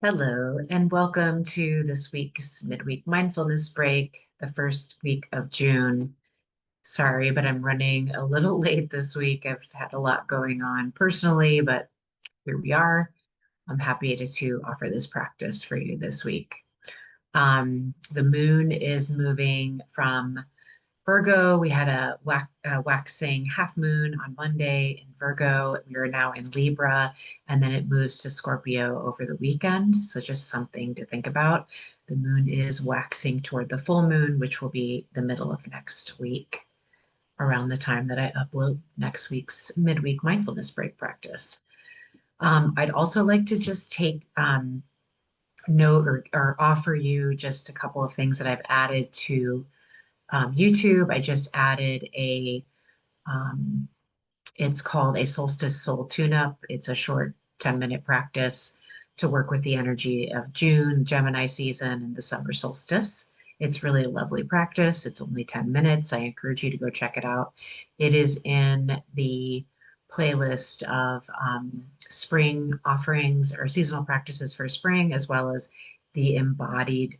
Hello, and welcome to this week's Midweek Mindfulness Break, the first week of June. Sorry, but I'm running a little late this week. I've had a lot going on personally, but here we are. I'm happy to offer this practice for you this week. The moon is moving from Virgo. We had a waxing half moon on Monday in Virgo. We are now in Libra, and then it moves to Scorpio over the weekend. So just something to think about. The moon is waxing toward the full moon, which will be the middle of next week, around the time that I upload next week's midweek mindfulness break practice. I'd also like to just take note or offer you just a couple of things that I've added to YouTube. I just added um, it's called a solstice soul tune-up. It's a short 10-minute practice to work with the energy of June, Gemini season, and the summer solstice. It's really a lovely practice. It's only 10 minutes. I encourage you to go check it out. It is in the playlist of spring offerings or seasonal practices for spring, as well as the embodied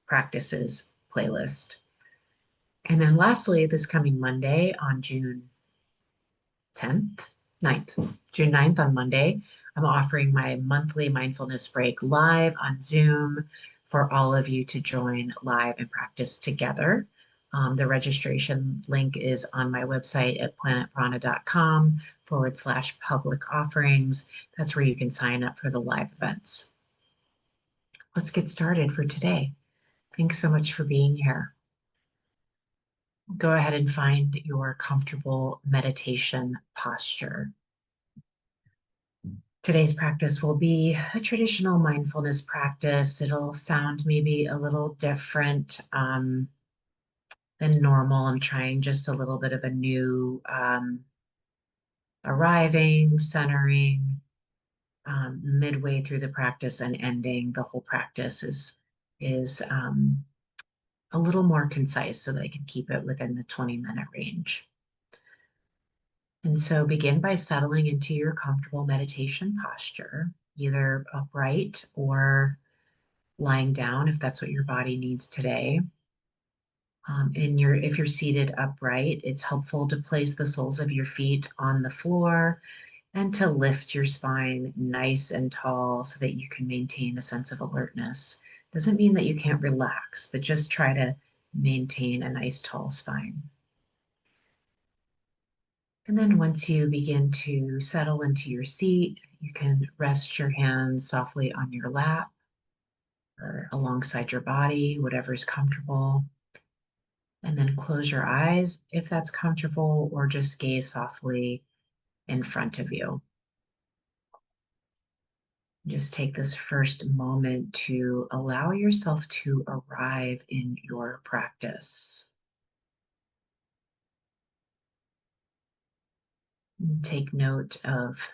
practices playlist. And then lastly, this coming Monday on June 10th, 9th, June 9th on Monday, I'm offering my monthly mindfulness break live on Zoom for all of you to join live and practice together. The registration link is on my website at planetprana.com/public offerings. That's where you can sign up for the live events. Let's get started for today. Thanks so much for being here. Go ahead and find your comfortable meditation posture. Today's practice will be a traditional mindfulness practice. It'll sound maybe a little different than normal. I'm trying just a little bit of a new arriving, centering, midway through the practice and ending. The whole practice is a little more concise so that I can keep it within the 20-minute range. And so begin by settling into your comfortable meditation posture, either upright or lying down if that's what your body needs today. If you're seated upright, it's helpful to place the soles of your feet on the floor and to lift your spine nice and tall so that you can maintain a sense of alertness. Doesn't mean that you can't relax, but just try to maintain a nice tall spine. And then once you begin to settle into your seat, you can rest your hands softly on your lap or alongside your body, whatever's comfortable. And then close your eyes if that's comfortable, or just gaze softly in front of you. Just take this first moment to allow yourself to arrive in your practice. And take note of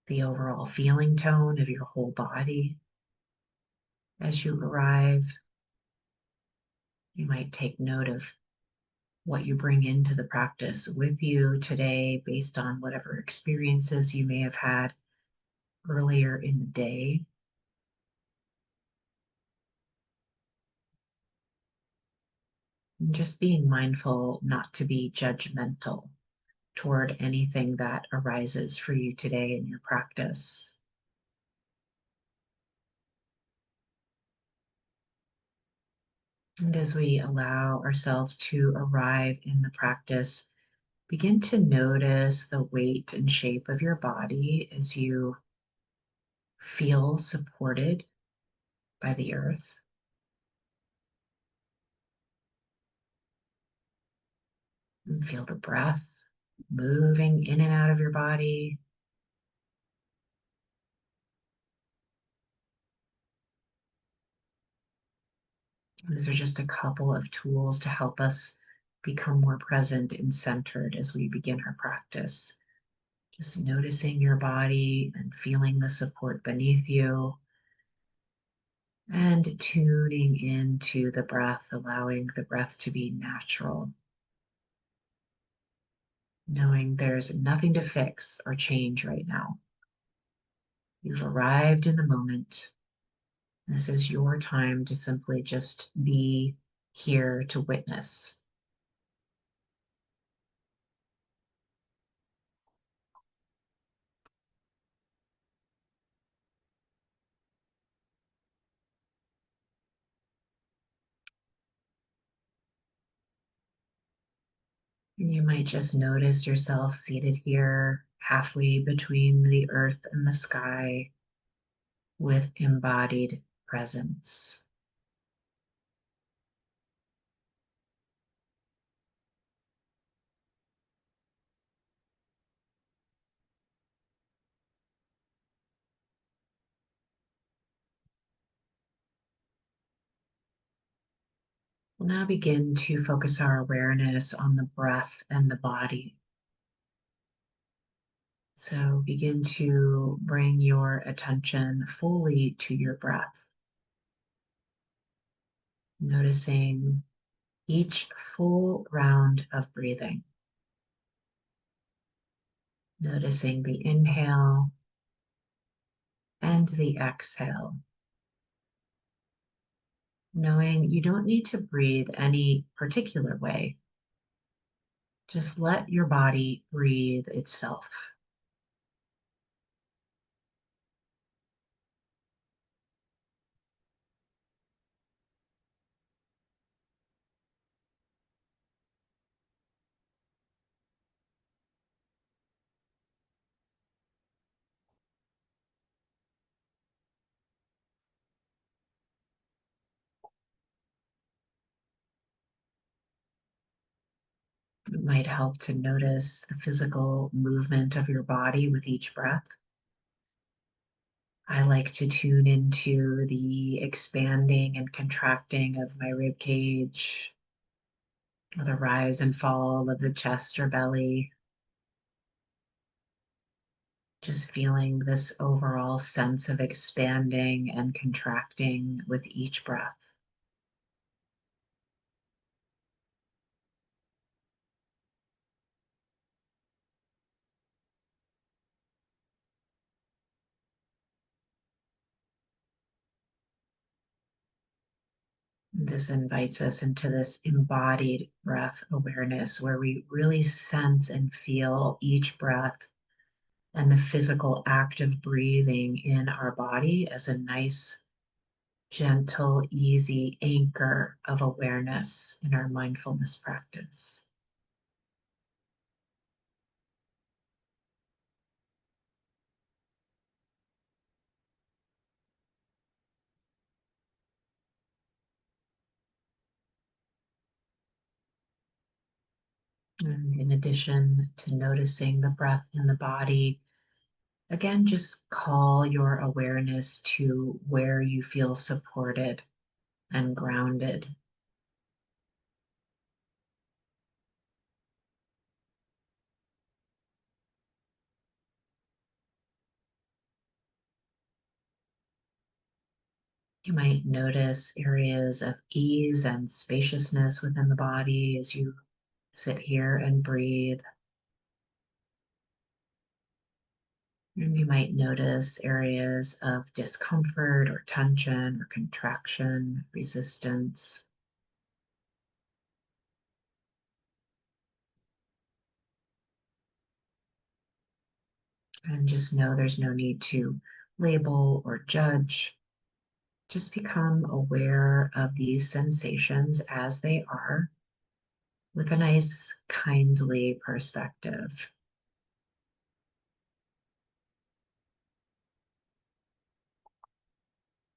the overall feeling tone of your whole body as you arrive. You might take note of what you bring into the practice with you today based on whatever experiences you may have had earlier in the day. And just being mindful not to be judgmental toward anything that arises for you today in your practice. And as we allow ourselves to arrive in the practice, begin to notice the weight and shape of your body as you feel supported by the earth. And feel the breath moving in and out of your body. These are just a couple of tools to help us become more present and centered as we begin our practice. Just noticing your body and feeling the support beneath you, and tuning into the breath, allowing the breath to be natural. Knowing there's nothing to fix or change right now. You've arrived in the moment. This is your time to simply just be here to witness. And you might just notice yourself seated here, halfway between the earth and the sky, with embodied presence. We'll now begin to focus our awareness on the breath and the body. So begin to bring your attention fully to your breath, noticing each full round of breathing, noticing the inhale and the exhale, knowing you don't need to breathe any particular way. Just let your body breathe itself. It might help to notice the physical movement of your body with each breath. I like to tune into the expanding and contracting of my rib cage, or the rise and fall of the chest or belly. Just feeling this overall sense of expanding and contracting with each breath. This invites us into this embodied breath awareness where we really sense and feel each breath and the physical act of breathing in our body as a nice, gentle, easy anchor of awareness in our mindfulness practice. And in addition to noticing the breath in the body, again, just call your awareness to where you feel supported and grounded. You might notice areas of ease and spaciousness within the body as you sit here and breathe. And you might notice areas of discomfort or tension or contraction, resistance. And just know there's no need to label or judge. Just become aware of these sensations as they are with a nice, kindly perspective.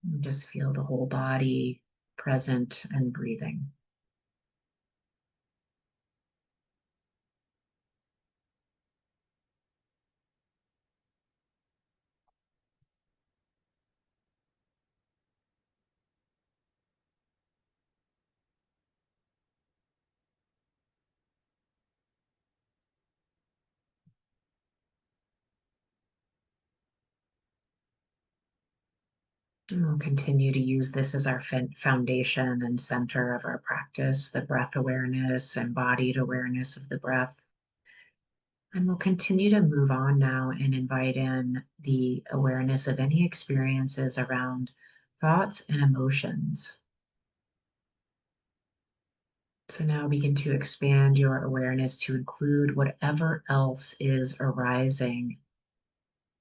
And just feel the whole body present and breathing. And we'll continue to use this as our foundation and center of our practice, the breath awareness, embodied awareness of the breath. And we'll continue to move on now and invite in the awareness of any experiences around thoughts and emotions. So now begin to expand your awareness to include whatever else is arising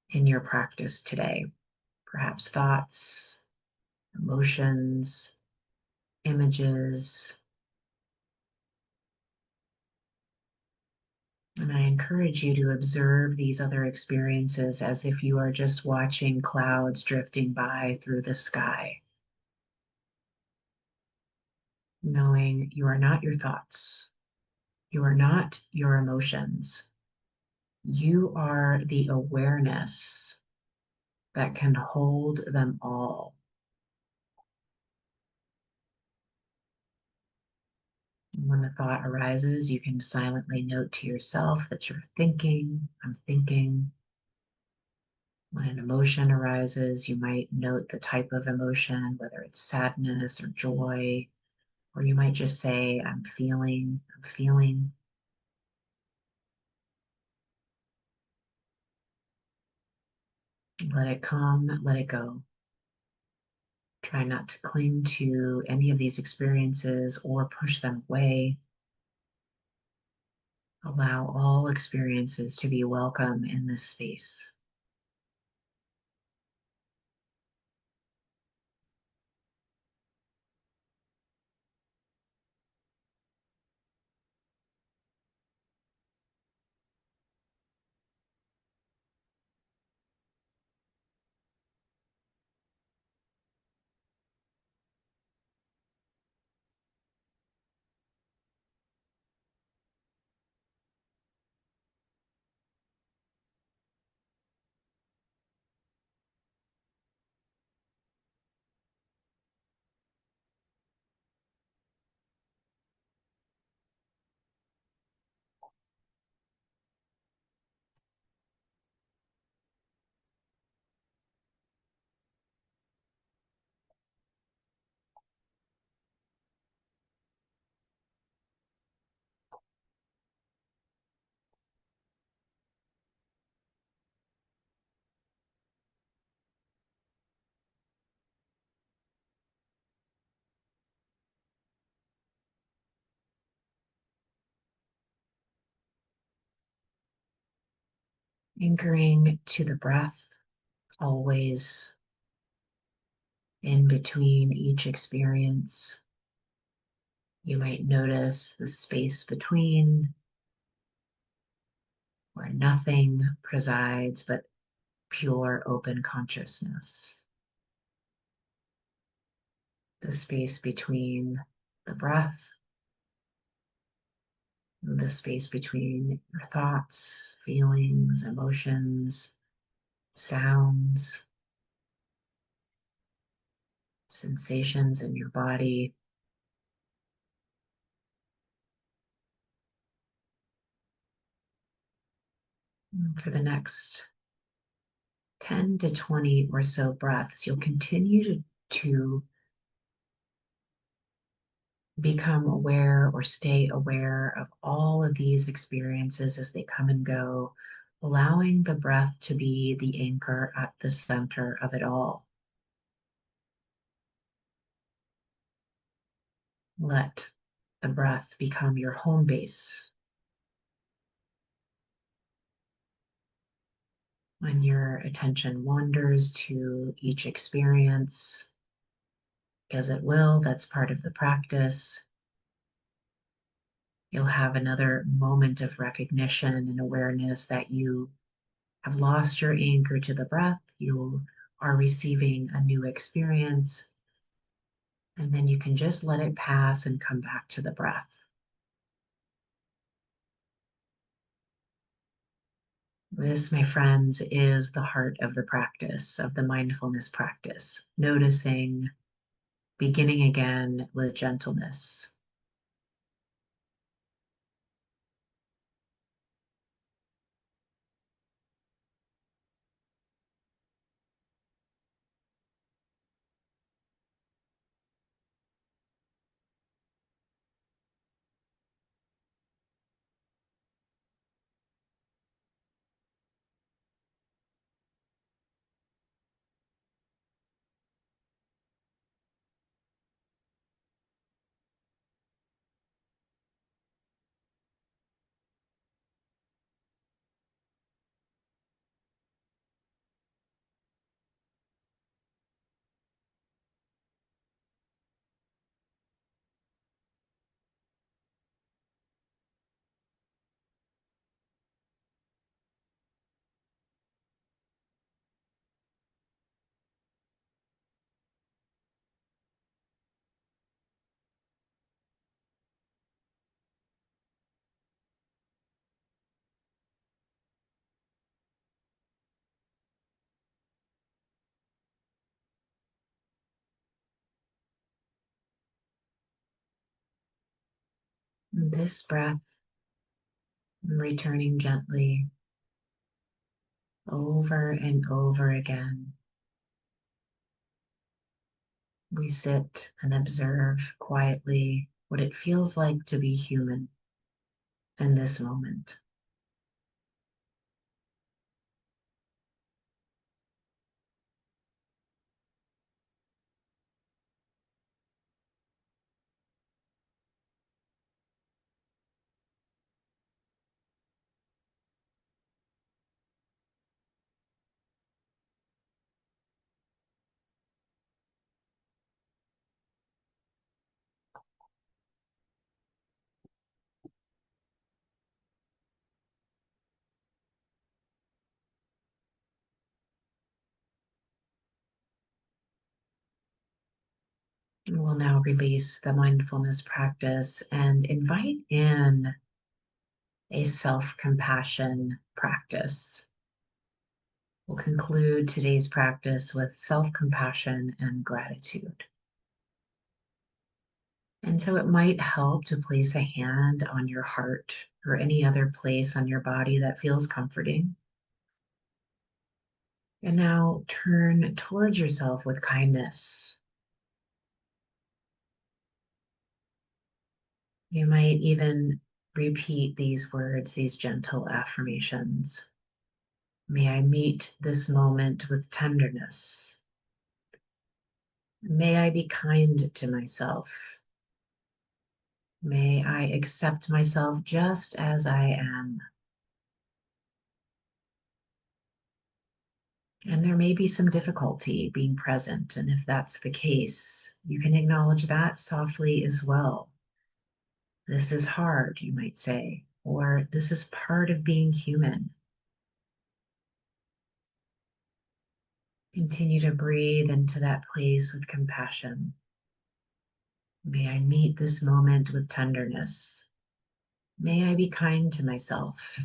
in your practice today. Perhaps thoughts, emotions, images. And I encourage you to observe these other experiences as if you are just watching clouds drifting by through the sky, knowing you are not your thoughts, you are not your emotions, you are the awareness that can hold them all. When a thought arises, you can silently note to yourself that you're thinking, I'm thinking. When an emotion arises, you might note the type of emotion, whether it's sadness or joy, or you might just say, I'm feeling, I'm feeling. Let it come, let it go. Try not to cling to any of these experiences or push them away. Allow all experiences to be welcome in this space. Anchoring to the breath, always in between each experience. You might notice the space between where nothing presides but pure open consciousness. The space between the breath, the space between your thoughts, feelings, emotions, sounds, sensations in your body. For the next 10 to 20 or so breaths, you'll continue to become aware or stay aware of all of these experiences as they come and go, allowing the breath to be the anchor at the center of it all. Let the breath become your home base. When your attention wanders to each experience, because it will, that's part of the practice, you'll have another moment of recognition and awareness that you have lost your anchor to the breath. You are receiving a new experience, and then you can just let it pass and come back to the breath. This, my friends, is the heart of the practice, of the mindfulness practice. Noticing, beginning again with gentleness. This breath, returning gently over and over again. We sit and observe quietly what it feels like to be human in this moment. We'll now release the mindfulness practice and invite in a self-compassion practice. We'll conclude today's practice with self-compassion and gratitude. And so it might help to place a hand on your heart or any other place on your body that feels comforting. And now turn towards yourself with kindness. You might even repeat these words, these gentle affirmations. May I meet this moment with tenderness. May I be kind to myself. May I accept myself just as I am. And there may be some difficulty being present. And if that's the case, you can acknowledge that softly as well. This is hard, you might say, or this is part of being human. Continue to breathe into that place with compassion. May I meet this moment with tenderness. May I be kind to myself.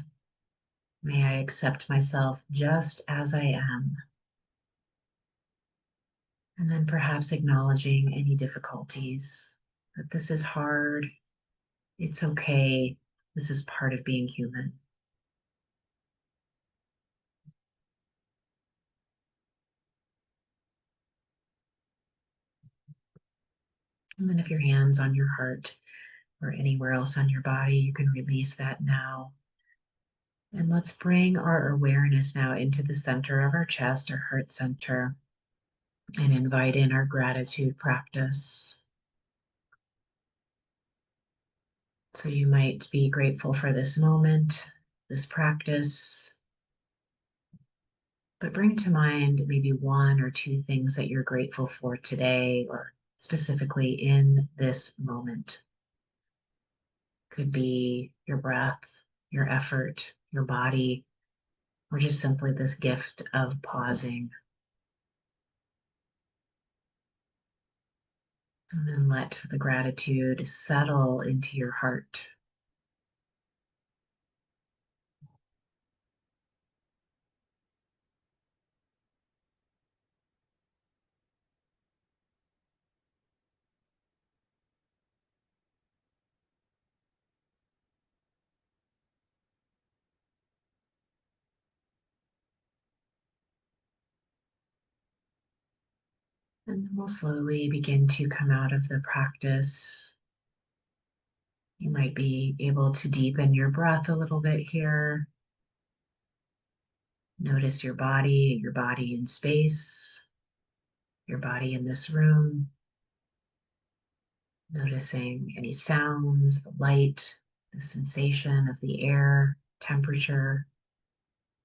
May I accept myself just as I am. And then perhaps acknowledging any difficulties, that this is hard, it's okay, this is part of being human. And then if your hand's on your heart or anywhere else on your body, you can release that now. And let's bring our awareness now into the center of our chest, our heart center, and invite in our gratitude practice. So you might be grateful for this moment, this practice, but bring to mind maybe one or two things that you're grateful for today or specifically in this moment. Could be your breath, your effort, your body, or just simply this gift of pausing. And then let the gratitude settle into your heart. And we'll slowly begin to come out of the practice. You might be able to deepen your breath a little bit here. Notice your body in space, your body in this room. Noticing any sounds, the light, the sensation of the air, temperature,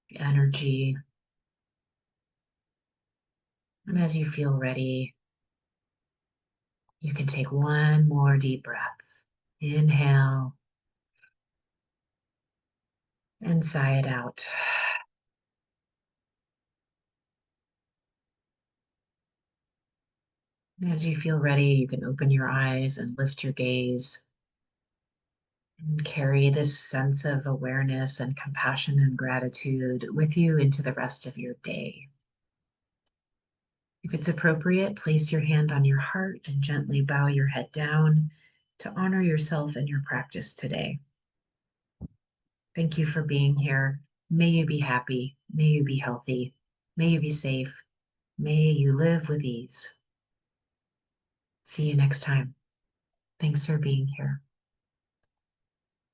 the energy. And as you feel ready, you can take one more deep breath. Inhale and sigh it out. And as you feel ready, you can open your eyes and lift your gaze and carry this sense of awareness and compassion and gratitude with you into the rest of your day. If it's appropriate, place your hand on your heart and gently bow your head down to honor yourself and your practice today. Thank you for being here. May you be happy. May you be healthy. May you be safe. May you live with ease. See you next time. Thanks for being here.